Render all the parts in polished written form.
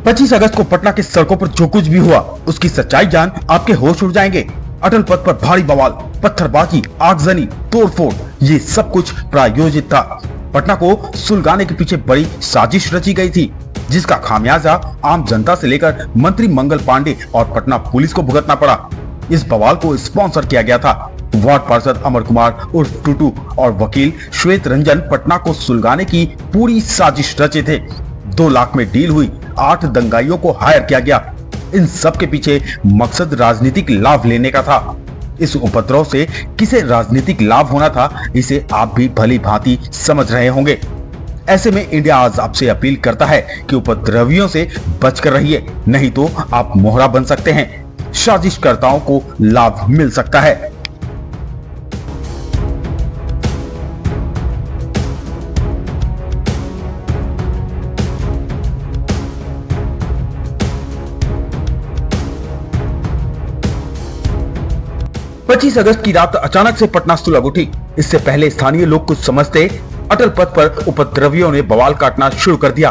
25 अगस्त को पटना की सड़कों पर जो कुछ भी हुआ उसकी सच्चाई जान आपके होश उड़ जाएंगे। अटल पथ पर भारी बवाल, पत्थरबाजी, आगजनी, तोड़फोड़, ये सब कुछ प्रायोजित था। पटना को सुलगाने के पीछे बड़ी साजिश रची गई थी, जिसका खामियाजा आम जनता से लेकर मंत्री मंगल पांडे और पटना पुलिस को भुगतना पड़ा। इस बवाल को स्पॉन्सर किया गया था वार्ड पार्षद अमर कुमार उर्फ टूटू और वकील श्वेत रंजन पटना को सुलगाने की पूरी साजिश रचे थे। 2 लाख में डील हुई, 8 दंगाइयों को हायर किया गया। इन सब के पीछे मकसद राजनीतिक लाभ लेने का था। इस उपद्रव से किसे राजनीतिक लाभ होना था, इसे आप भी भली भांति समझ रहे होंगे। ऐसे में इंडिया आज आपसे अपील करता है कि उपद्रवियों से बचकर रहिए, नहीं तो आप मोहरा बन सकते हैं। साजिशकर्ताओं को लाभ मिल सकता है। पच्चीस अगस्त की रात अचानक से पटना सुलग उठी। इससे पहले स्थानीय लोग कुछ समझते, अटल पथ पर उपद्रवियों ने बवाल काटना शुरू कर दिया।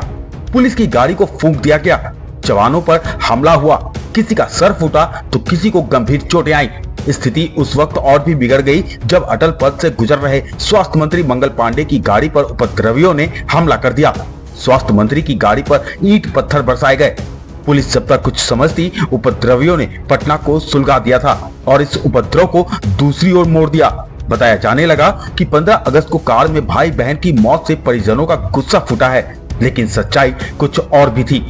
पुलिस की गाड़ी को फूंक दिया गया, जवानों पर हमला हुआ, किसी का सर फूटा तो किसी को गंभीर चोटें आई। स्थिति उस वक्त और भी बिगड़ गई जब अटल पथ से गुजर रहे स्वास्थ्य मंत्री मंगल पांडे की गाड़ी पर उपद्रवियों ने हमला कर दिया। स्वास्थ्य मंत्री की गाड़ी पर ईंट पत्थर बरसाए गए। पुलिस जब तक कुछ समझती, उपद्रवियों ने पटना को सुलगा दिया था और इस उपद्रव को दूसरी ओर मोड़ दिया। बताया जाने लगा कि 15 अगस्त को कार में भाई बहन की मौत से परिजनों का गुस्सा फूटा है, लेकिन सच्चाई कुछ और भी थी।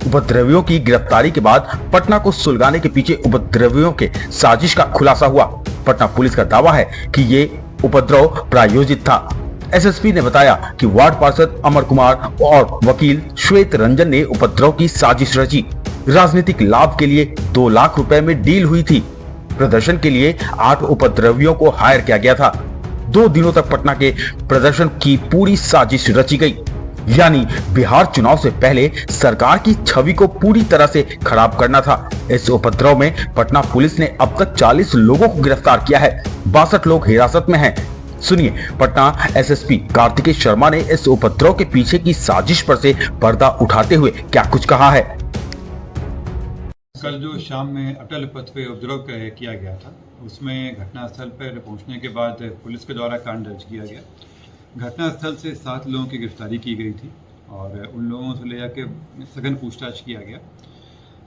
उपद्रवियों की गिरफ्तारी के बाद पटना को सुलगाने के पीछे उपद्रवियों के साजिश का खुलासा हुआ। पटना पुलिस का दावा है कि ये उपद्रव प्रायोजित था। एसएसपी ने बताया कि वार्ड पार्षद अमर कुमार और वकील श्वेत रंजन ने उपद्रव की साजिश रची। राजनीतिक लाभ के लिए 2 लाख रुपए में डील हुई थी। प्रदर्शन के लिए 8 उपद्रवियों को हायर किया गया था। 2 दिनों तक पटना के प्रदर्शन की पूरी साजिश रची गई। यानी बिहार चुनाव से पहले सरकार की छवि को पूरी तरह से खराब करना था। इस उपद्रव में पटना पुलिस ने अब तक 40 लोगों को गिरफ्तार किया है। 62 लोग हिरासत में हैं। सुनिए, पटना एसएसपी कार्तिकेय शर्मा ने इस उपद्रव के पीछे की साजिश पर से पर्दा उठाते हुए क्या कुछ कहा है। कल जो शाम में अटल पथ पे उपद्रव किया गया था, उसमें घटनास्थल पर पहुंचने के बाद पुलिस के द्वारा कांड दर्ज किया गया। घटनास्थल से 7 लोगों की गिरफ्तारी की गई थी और उन लोगों से ले जाके सघन पूछताछ किया गया।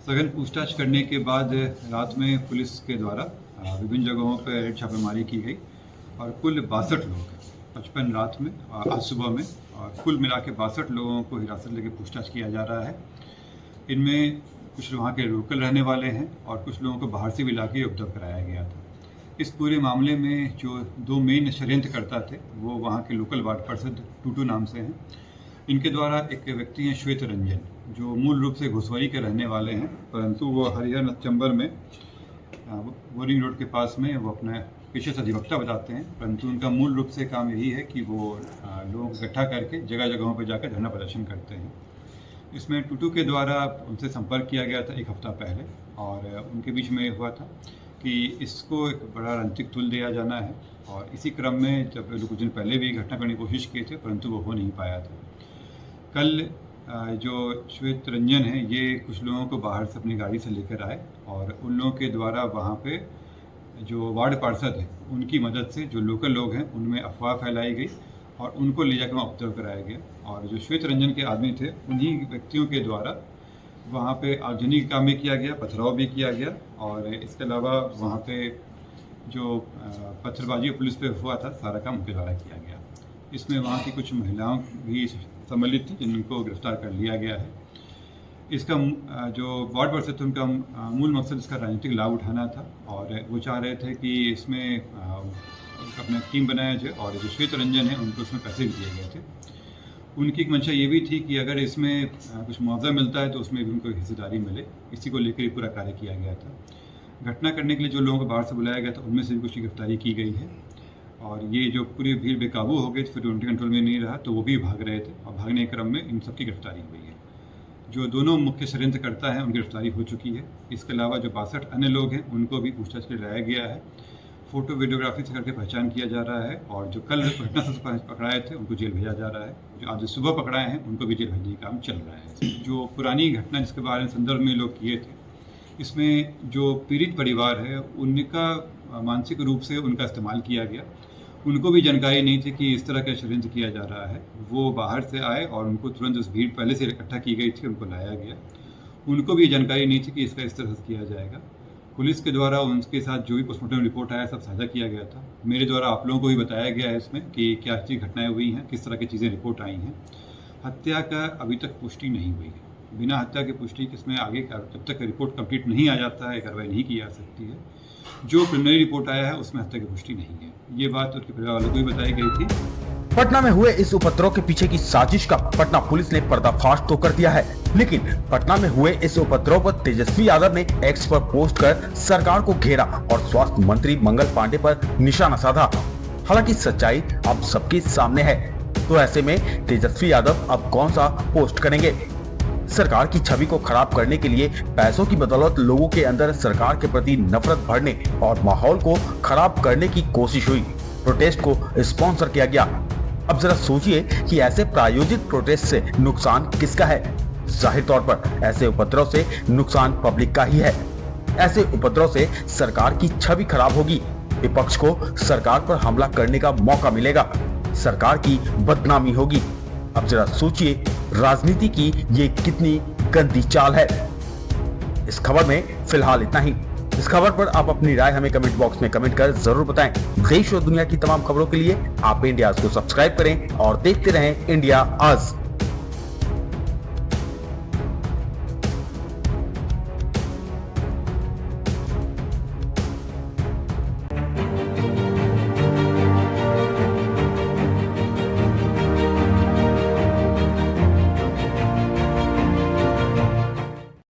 सघन पूछताछ करने के बाद रात में पुलिस के द्वारा विभिन्न जगहों पर छापेमारी की गई और कुल 62 लोग, 55 रात में और आज सुबह में, और कुल मिला के 62 लोगों को हिरासत लेके पूछताछ किया जा रहा है। इनमें कुछ वहाँ के लोकल रहने वाले हैं और कुछ लोगों को बाहर से भी लाके उपद्रव कराया गया था। इस पूरे मामले में जो 2 मेन षड्यंत्रकर्ता थे वो वहाँ के लोकल वार्ड पार्षद टूटू नाम से हैं। इनके द्वारा एक व्यक्ति हैं श्वेत रंजन, जो मूल रूप से घुसवरी के रहने वाले हैं, परंतु वो हरिहर चंबर में बोरिंग रोड के पास में वो अपना पेशे से अधिवक्ता बताते हैं, परंतु उनका मूल रूप से काम यही है कि वो लोगों को इकट्ठा करके जगह जगहों पर जाकर धरना प्रदर्शन करते हैं। इसमें टूटू के द्वारा उनसे संपर्क किया गया था 1 हफ्ता पहले और उनके बीच में हुआ था कि इसको एक बड़ा राजनीतिक तुल दिया जाना है, और इसी क्रम में जब कुछ दिन पहले भी घटना करने की कोशिश किए थे, परंतु वो हो नहीं पाया था। कल जो श्वेत रंजन है, ये कुछ लोगों को बाहर से अपनी गाड़ी से लेकर आए और उन लोगों के द्वारा वहाँ पे जो वार्ड पार्षद है उनकी मदद से जो लोकल लोग हैं उनमें अफवाह फैलाई गई और उनको ले जाकर वहाँ उपद्रव कराया गया। और जो श्वेत रंजन के आदमी थे, उन्हीं व्यक्तियों के द्वारा वहाँ पे आगजनी का काम भी किया गया, पथराव भी किया गया, और इसके अलावा वहाँ पे जो पत्थरबाजी पुलिस पे हुआ था, सारा काम उनके द्वारा किया गया। इसमें वहाँ की कुछ महिलाओं भी सम्मिलित थी जिनको गिरफ्तार कर लिया गया है। इसका जो वार्ड पार्षद थे, उनका मूल मकसद इसका राजनीतिक लाभ उठाना था और वो चाह रहे थे कि इसमें अपना टीम बनाया जाए, और जो श्वेत रंजन है उनको उसमें पैसे भी दिए गए थे। उनकी एक मंशा ये भी थी कि अगर इसमें कुछ मुआवजा मिलता है तो उसमें भी उनको हिस्सेदारी मिले। इसी को लेकर पूरा कार्य किया गया था। घटना करने के लिए जो लोगों को बाहर से बुलाया गया था उनमें से भी कुछ की गिरफ्तारी की गई है, और ये जो पूरी भीड़ बेकाबू हो गई, फिर उनके कंट्रोल में नहीं रहा तो वो भी भाग रहे थे, और भागने के क्रम में इन सबकी गिरफ्तारी हुई है। जो दोनों मुख्य षड्यंत्रकर्ता हैं उनकी गिरफ्तारी हो चुकी है। इसके अलावा जो 62 अन्य लोग हैं उनको भी पूछताछ के लिए लाया गया है। फोटो वीडियोग्राफी से करके पहचान किया जा रहा है और जो कल घटनास्थल से पकड़ाए थे उनको जेल भेजा जा रहा है। जो आज सुबह पकड़ाए हैं उनको भी जेल भेजने का काम चल रहा है। जो पुरानी घटना जिसके बारे में संदर्भ में लोग किए थे, इसमें जो पीड़ित परिवार है उनका मानसिक रूप से उनका इस्तेमाल किया गया। उनको भी जानकारी नहीं थी कि इस तरह का षड्यंत्र किया जा रहा है। वो बाहर से आए और उनको तुरंत उस भीड़ पहले से इकट्ठा की गई थी, उनको लाया गया। उनको भी जानकारी नहीं थी कि इसका इस तरह से किया जाएगा। पुलिस के द्वारा उनके साथ जो भी पोस्टमार्टम रिपोर्ट आया सब साझा किया गया था। मेरे द्वारा आप लोगों को भी बताया गया है इसमें कि क्या चीज़ घटनाएं हुई हैं, किस तरह की चीज़ें रिपोर्ट आई हैं। हत्या का अभी तक पुष्टि नहीं हुई है। बिना हत्या की पुष्टि किसमें आगे जब तक रिपोर्ट कंप्लीट नहीं आ जाता है कार्रवाई नहीं की जा सकती है। जो प्रिलिमिनरी रिपोर्ट आया है उसमें हत्या की पुष्टि नहीं है। ये बात उनके परिवार वालों को भी बताई गई थी। पटना में हुए इस उपद्रव के पीछे की साजिश का पटना पुलिस ने पर्दाफाश तो कर दिया है, लेकिन पटना में हुए इस उपद्रव पर तेजस्वी यादव ने एक्स पर पोस्ट कर सरकार को घेरा और स्वास्थ्य मंत्री मंगल पांडे पर निशाना साधा। हालांकि सच्चाई अब सबके सामने है, तो ऐसे में तेजस्वी यादव अब कौन सा पोस्ट करेंगे? सरकार की छवि को खराब करने के लिए पैसों की बदौलत लोगों के अंदर सरकार के प्रति नफरत भरने और माहौल को खराब करने की कोशिश हुई। प्रोटेस्ट को स्पॉन्सर किया गया। अब जरा सोचिए कि ऐसे प्रायोजित प्रोटेस्ट से नुकसान किसका है? जाहिर तौर पर ऐसे उपद्रव से नुकसान पब्लिक का ही है। ऐसे उपद्रव से सरकार की छवि खराब होगी, विपक्ष को सरकार पर हमला करने का मौका मिलेगा, सरकार की बदनामी होगी। अब जरा सोचिए राजनीति की ये कितनी गंदी चाल है। इस खबर में फिलहाल इतना ही। इस खबर पर आप अपनी राय हमें कमेंट बॉक्स में कमेंट कर जरूर बताएं। देश और दुनिया की तमाम खबरों के लिए आप इंडिया आज को सब्सक्राइब करें और देखते रहें इंडिया आज।